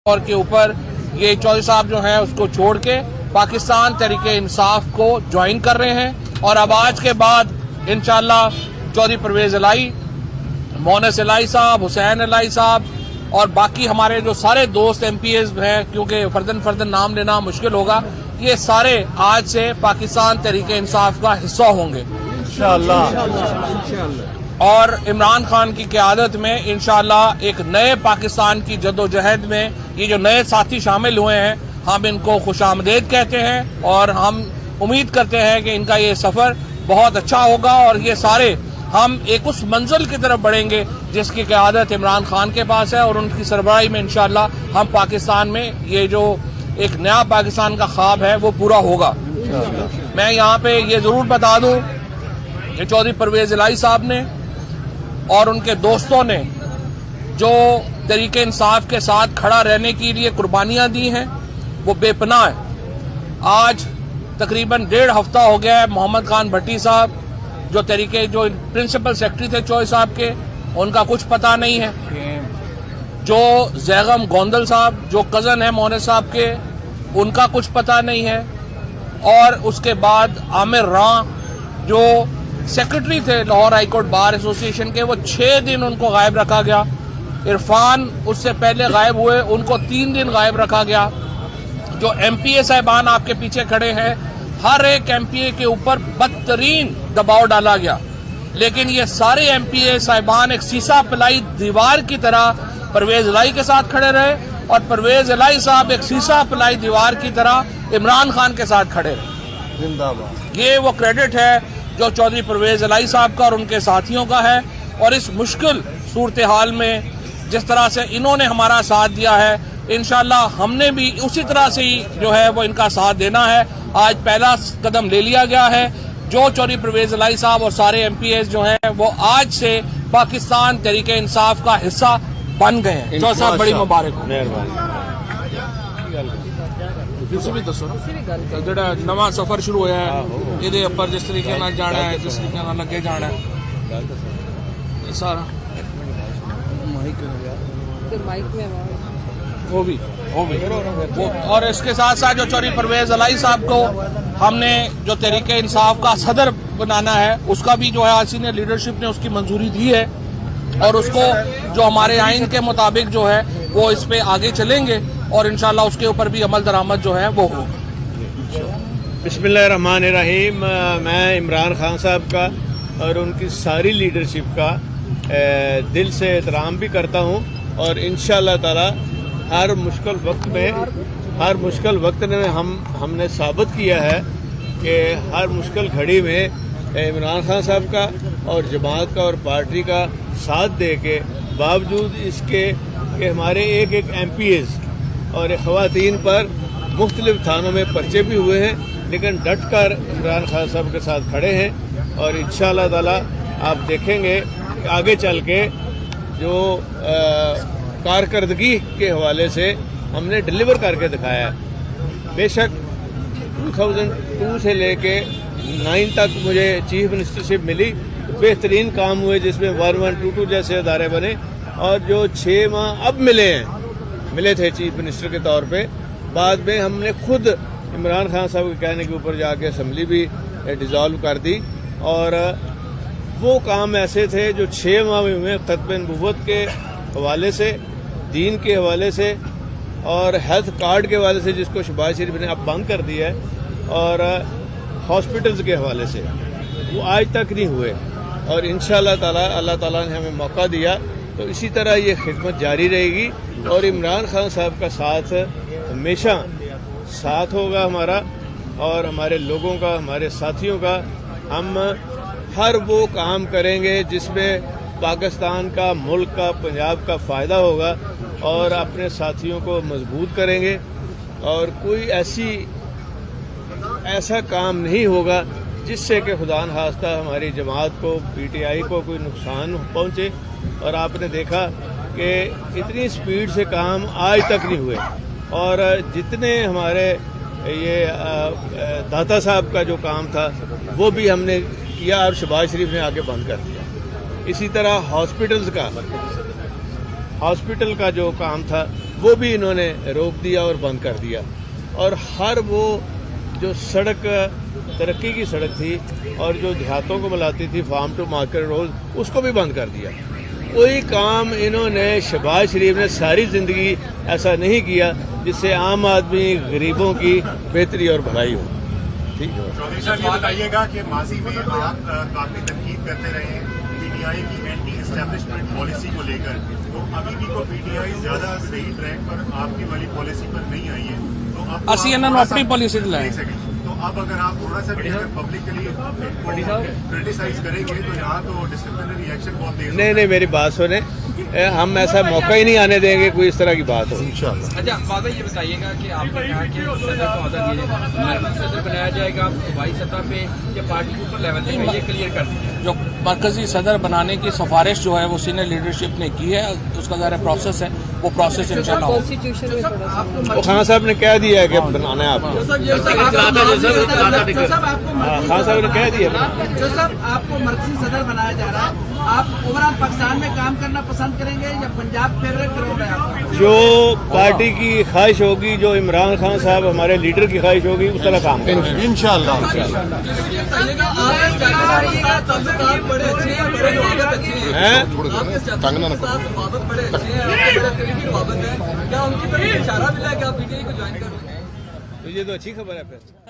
और के ऊपर ये चौधरी साहब जो हैं उसको छोड़ के पाकिस्तान तहरीके इंसाफ को ज्वाइन कर रहे हैं। और अब आज के बाद इंशाअल्लाह चौधरी परवेज इलाही, मोनस इलाही साहब, हुसैन इलाही साहब और बाकी हमारे जो सारे दोस्त एमपीएस हैं, क्योंकि फर्दन नाम लेना मुश्किल होगा, ये सारे आज से पाकिस्तान तहरीके इंसाफ का हिस्सा होंगे इंशाअल्लाह। और इमरान खान की क़यादत में इंशाअल्लाह एक नए पाकिस्तान की जद्दोजहद में ये जो नए साथी शामिल हुए हैं, हम इनको खुशामदीद कहते हैं और हम उम्मीद करते हैं कि इनका ये सफ़र बहुत अच्छा होगा और ये सारे हम एक उस मंजिल की तरफ बढ़ेंगे जिसकी क़यादत इमरान खान के पास है और उनकी सरबराही में इंशाअल्लाह हम पाकिस्तान में ये जो एक नया पाकिस्तान का ख्वाब है वो पूरा होगा। मैं यहाँ पे ये ज़रूर बता दूँ कि चौधरी परवेज इलाही साहब ने और उनके दोस्तों ने जो तरीके इंसाफ के साथ खड़ा रहने के लिए कुर्बानियां दी हैं वो बेपनाह है। आज तकरीबन 1.5 हफ्ता हो गया है मोहम्मद खान भट्टी साहब जो प्रिंसिपल सेक्रेटरी थे चौधरी साहब के, उनका कुछ पता नहीं है। जो जैगम गोंदल साहब जो कज़न है मोनस साहब के, उनका कुछ पता नहीं है। और उसके बाद आमिर रां जो सेक्रेटरी थे Lahore high court bar association के, वो 6 दिन उनको गायब रखा गया। इरफान उससे पहले गायब हुए, उनको 3 दिन गायब रखा गया। जो एमपीए साहिबान आपके पीछे खड़े हैं, हर एक एमपीए के ऊपर बदतरीन दबाव डाला गया, लेकिन ये सारे एमपीए साहिबान एक सीसा पिलाई दीवार की तरह परवेज इलाही के साथ खड़े रहे और परवेज इलाही साहब एक सीसा पिलाई दीवार की तरह इमरान खान के साथ खड़े रहे। जिंदाबाद। ये वो क्रेडिट है जो चौधरी परवेज इलाही साहब का और उनके साथियों का है। और इस मुश्किल सूरत हाल में जिस तरह से इन्होंने हमारा साथ दिया है, इंशाअल्लाह हमने भी उसी तरह से ही जो है वो इनका साथ देना है। आज पहला कदम ले लिया गया है। जो चौधरी परवेज इलाही साहब और सारे एमपीएस जो हैं वो आज से पाकिस्तान तहरीके इंसाफ का हिस्सा बन गए हैं। चौधरी साहब बड़ी मुबारक हो। भी दसो ਜਿਹੜਾ ਨਵਾਂ ਸਫ਼ਰ ਸ਼ੁਰੂ ਹੋਇਆ ਹੈ, ਇਹਦੇ ਉੱਪਰ ਜਿਸ ਤਰੀਕੇ ਨਾਲ ਜਾਣਾ ਹੈ, ਜਿਸ ਤਰੀਕੇ ਨਾਲ ਅੱਗੇ ਜਾਣਾ ਹੈ, ਇਹ ਸਾਰਾ वो भी और इसके साथ साथ जो चौधरी परवेज इलाही साहब को हमने जो तहरीके इंसाफ का सदर बनाना है, उसका भी जो है सीनियर लीडरशिप ने उसकी मंजूरी दी है और उसको जो हमारे आइन के मुताबिक जो है वो इस पे आगे चलेंगे और इंशाल्लाह उसके ऊपर भी अमल दरामद जो है वो होगा। बिस्मिल्लाहिर्रहमानिर्रहीम। मैं इमरान खान साहब का और उनकी सारी लीडरशिप का दिल से एहतराम भी करता हूँ और इंशाअल्लाह ताला हर मुश्किल वक्त में हमने साबित किया है कि हर मुश्किल घड़ी में इमरान खान साहब का और जमात का और पार्टी का साथ दे के बावजूद इसके कि हमारे एक एमपीएस और ख़वातीन पर मुख्तलिफ थानों में पर्चे भी हुए हैं, लेकिन डट कर इमरान खान साहब के साथ खड़े हैं। और इंशाअल्लाह ताला आप देखेंगे कि आगे चल के जो कारकर्दगी के हवाले से हमने डिलीवर करके दिखाया है। बेशक 2002 से लेके 9 तक मुझे चीफ मिनिस्टरशिप मिली, बेहतरीन काम हुए जिसमें 1122 जैसे अदारे बने और जो 6 माह अब मिले थे चीफ मिनिस्टर के तौर पे। बाद में हमने खुद इमरान खान साहब के कहने के ऊपर जाके असम्बली भी डिज़ोल्व कर दी और वो काम ऐसे थे जो 6 माह में हुए ख़त्म नबूवत के हवाले से, दीन के हवाले से और हेल्थ कार्ड के हवाले से जिसको शहबाज शरीफ ने अब बंद कर दिया है और हॉस्पिटल्स के हवाले से, वो आज तक नहीं हुए। और इंशाअल्लाह ताला अल्लाह ताला ने हमें मौका दिया तो इसी तरह ये खिदमत जारी रहेगी और इमरान खान साहब का साथ हमेशा साथ होगा हमारा और हमारे लोगों का, हमारे साथियों का। हम हर वो काम करेंगे जिसमें पाकिस्तान का, मुल्क का, पंजाब का फ़ायदा होगा और अपने साथियों को मजबूत करेंगे और कोई ऐसा काम नहीं होगा जिससे कि खुदा न खास्ता हमारी जमात को, पीटीआई को कोई नुकसान पहुँचे। और आपने देखा कि इतनी स्पीड से काम आज तक नहीं हुए और जितने हमारे ये दाता साहब का जो काम था वो भी हमने किया और शहबाज शरीफ ने आगे बंद कर दिया। इसी तरह हॉस्पिटल का जो काम था وہ بھی انہوں نے روک دیا اور بند کر دیا. اور ہر وہ جو سڑک ترقی کی سڑک تھی اور جو دیہاتوں کو ملاتی تھی فارم ٹو مارکیٹ روڈ, اس کو بھی بند کر دیا. کوئی کام انہوں نے شہباز شریف نے ساری زندگی ایسا نہیں کیا جس سے عام آدمی غریبوں کی بہتری اور بھلائی ہو. ٹھیک ہے. چودھری صاحب یہ بتائیے گا کہ ماضی میں آپ کافی تنقید کرتے رہے ہیں پی ٹی آئی کی اینٹی اسٹیبلشمنٹ پالیسی کو لے کر, تو ابھی بھی کو پی ٹی آئی زیادہ صحیح ٹریک پر آپ کی والی پالیسی پر نہیں آئی ہے, تو اب اسی اپنی پالیسی لائیں. تو اب اگر آپ تھوڑا سا بھی اگر پبلکلی کرٹیسائز کریں گے تو یہاں تو ڈسپلنری ایکشن بہت تیز. نہیں میری بات سنیں, ہم ایسا موقع ہی نہیں آنے دیں گے کوئی اس طرح کی بات ہو. اچھا بابا یہ بتائیے گا کہ آپ نے کہا کہ صدر کو عہدہ دیا جائے, صدر بنایا جائے گا صوبائی سطح پہ یا پارٹی کے اوپر لیول پہ, یہ کلیئر کر دیجیے. جو مرکزی صدر بنانے کی سفارش جو ہے وہ سینئر لیڈرشپ نے کی ہے, اس کا ذرا پروسیس ہے, وہ پروسیس انشاءاللہ ہوگا. وہ خان صاحب نے کہہ دیا ہے کہ بنانا ہے آپ کو. خان صاحب نے کہہ دیا. جو صاحب آپ کو مرکزی صدر بنایا جا رہا ہے, آپ اوورآل پاکستان میں کام کرنا پسند کریں گے یا پنجاب فیوریٹ گراؤنڈ ہے آپ کا؟ جو پارٹی کی خواہش ہوگی, جو عمران خان صاحب ہمارے لیڈر کی خواہش ہوگی, اس طرح کام کریں گے انشاءاللہ. تو یہ تو اچھی خبر ہے پھر.